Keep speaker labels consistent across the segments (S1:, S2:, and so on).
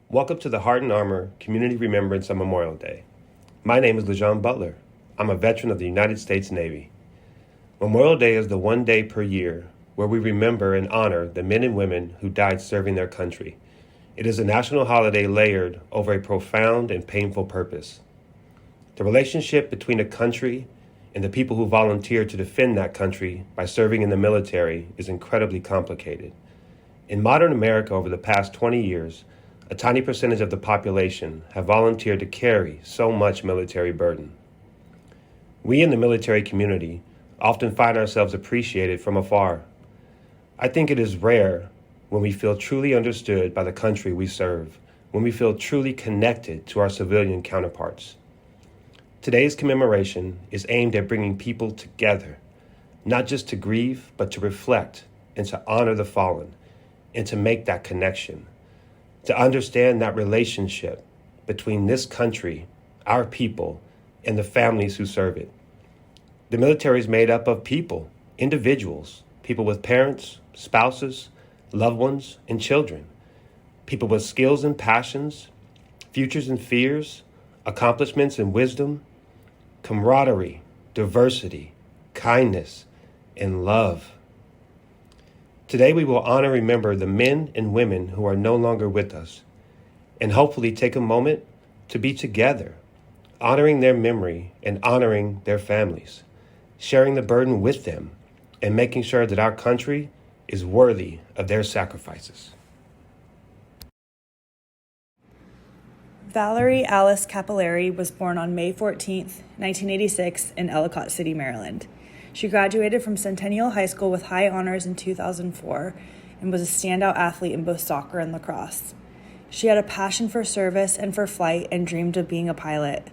S1: Welcome to the Heart and Armor Community Remembrance on Memorial Day. My name is LeJon Butler. I'm a veteran of the United States Navy. Memorial Day is the one day per year where we remember and honor the men and women who died serving their country. It is a national holiday layered over a profound and painful purpose. The relationship between a country and the people who volunteer to defend that country by serving in the military is incredibly complicated. In modern America over the past 20 years, a tiny percentage of the population have volunteered to carry so much military burden. We in the military community often find ourselves appreciated from afar. I think it is rare when we feel truly understood by the country we serve, when we feel truly connected to our civilian counterparts. Today's commemoration is aimed at bringing people together, not just to grieve, but to reflect and to honor the fallen, and to make that connection, to understand that relationship between this country, our people, and the families who serve it. The military is made up of people, individuals, people with parents, spouses, loved ones, and children, people with skills and passions, futures and fears, accomplishments and wisdom, camaraderie, diversity, kindness, and love. Today we will honor and remember the men and women who are no longer with us, and hopefully take a moment to be together, honoring their memory and honoring their families, sharing the burden with them, and making sure that our country is worthy of their sacrifices.
S2: Valerie Alice Cappelaere was born on May 14, 1986 in Ellicott City, Maryland. She graduated from Centennial High School with high honors in 2004 and was a standout athlete in both soccer and lacrosse. She had a passion for service and for flight and dreamed of being a pilot.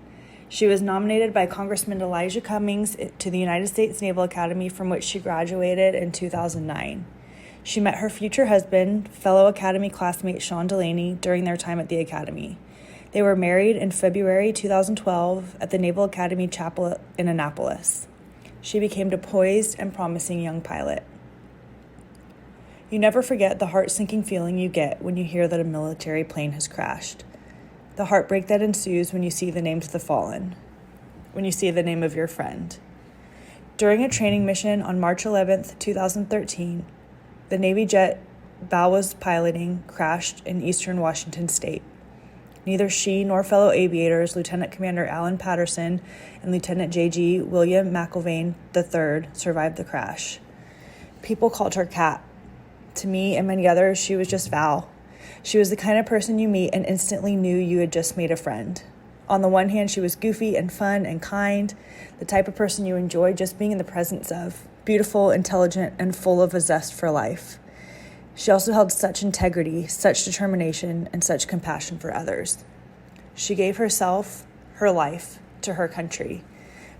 S2: She was nominated by Congressman Elijah Cummings to the United States Naval Academy, from which she graduated in 2009. She met her future husband, fellow Academy classmate Sean Delaney, during their time at the Academy. They were married in February 2012 at the Naval Academy Chapel in Annapolis. She became a poised and promising young pilot. You never forget the heart-sinking feeling you get when you hear that a military plane has crashed. The heartbreak that ensues when you see the names of the fallen, when you see the name of your friend. During a training mission on March 11, 2013, the Navy jet Val was piloting crashed in eastern Washington state. Neither she nor fellow aviators, Lieutenant Commander Alan Patterson and Lieutenant J.G. William McIlvaine III, survived the crash. People called her Cat. To me and many others, she was just Val. She was the kind of person you meet and instantly knew you had just made a friend. On the one hand, she was goofy and fun and kind, the type of person you enjoy just being in the presence of, beautiful, intelligent, and full of a zest for life. She also held such integrity, such determination, and such compassion for others. She gave herself, her life, to her country,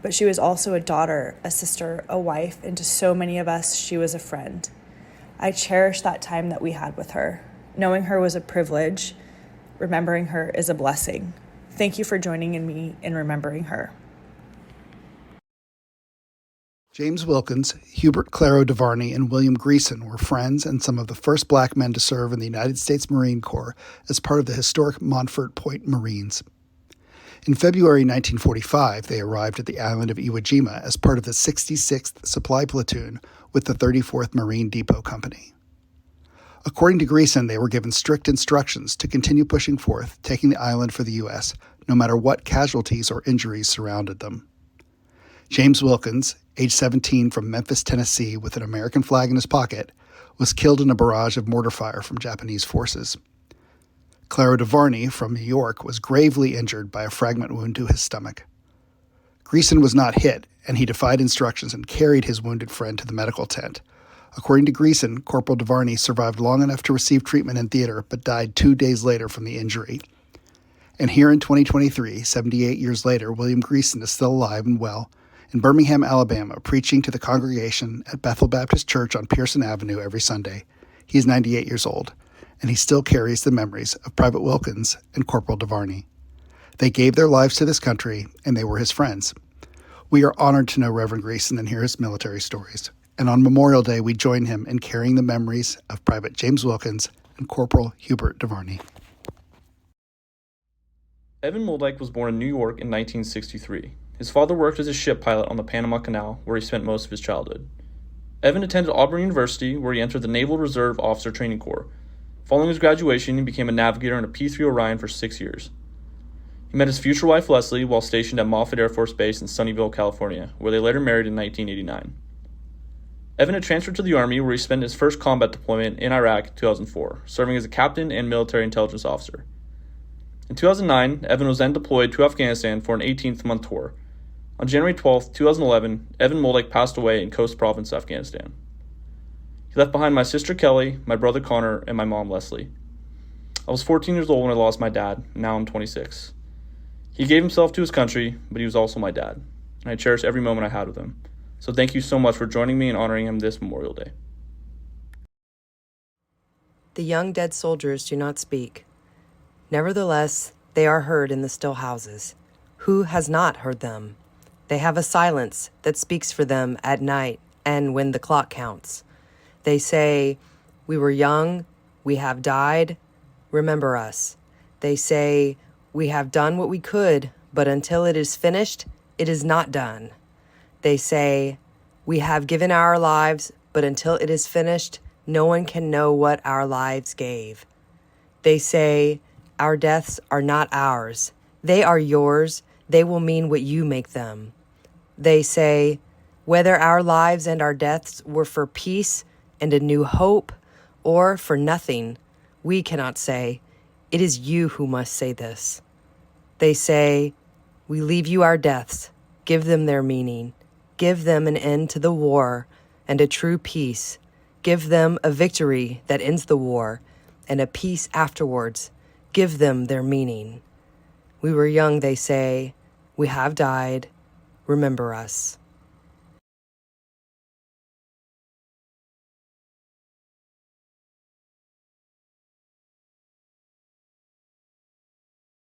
S2: but she was also a daughter, a sister, a wife, and to so many of us, she was a friend. I cherish that time that we had with her. Knowing her was a privilege. Remembering her is a blessing. Thank you for joining me in remembering her.
S3: James Wilkins, Hubert Duverney, and William Greason were friends and some of the first black men to serve in the United States Marine Corps as part of the historic Montfort Point Marines. In February 1945, they arrived at the island of Iwo Jima as part of the 66th Supply Platoon with the 34th Marine Depot Company. According to Greason, they were given strict instructions to continue pushing forth, taking the island for the U.S., no matter what casualties or injuries surrounded them. James Wilkins, age 17, from Memphis, Tennessee, with an American flag in his pocket, was killed in a barrage of mortar fire from Japanese forces. Duverney, from New York, was gravely injured by a fragment wound to his stomach. Greason was not hit, and he defied instructions and carried his wounded friend to the medical tent. According to Greason, Corporal Duverney survived long enough to receive treatment in theater, but died 2 days later from the injury. And here in 2023, 78 years later, William Greason is still alive and well in Birmingham, Alabama, preaching to the congregation at Bethel Baptist Church on Pearson Avenue every Sunday. He is 98 years old, and he still carries the memories of Private Wilkins and Corporal Duverney. They gave their lives to this country, and they were his friends. We are honored to know Reverend Greason and hear his military stories. And on Memorial Day, we join him in carrying the memories of Private James Wilkins and Corporal Hubert Duverney.
S4: Evan Mooldyk was born in New York in 1963. His father worked as a ship pilot on the Panama Canal, where he spent most of his childhood. Evan attended Auburn University, where he entered the Naval Reserve Officer Training Corps. Following his graduation, he became a navigator on a P-3 Orion for 6 years. He met his future wife, Leslie, while stationed at Moffett Air Force Base in Sunnyvale, California, where they later married in 1989. Evan had transferred to the Army, where he spent his first combat deployment in Iraq in 2004, serving as a captain and military intelligence officer. In 2009, Evan was then deployed to Afghanistan for an 18th-month tour. On January 12, 2011, Evan Mooldyk passed away in Khost Province, Afghanistan. He left behind my sister Kelly, my brother Connor, and my mom Leslie. I was 14 years old when I lost my dad, and now I'm 26. He gave himself to his country, but he was also my dad, and I cherish every moment I had with him. So thank you so much for joining me in honoring him this Memorial Day.
S5: The young dead soldiers do not speak. Nevertheless, they are heard in the still houses. Who has not heard them? They have a silence that speaks for them at night and when the clock counts. They say, "We were young, we have died, remember us." They say, "We have done what we could, but until it is finished, it is not done." They say, "We have given our lives, but until it is finished, no one can know what our lives gave." They say, "Our deaths are not ours. They are yours. They will mean what you make them." They say, "Whether our lives and our deaths were for peace and a new hope, or for nothing, we cannot say. It is you who must say this." They say, "We leave you our deaths. Give them their meaning. Give them an end to the war and a true peace. Give them a victory that ends the war and a peace afterwards. Give them their meaning. We were young," they say. "We have died. Remember us."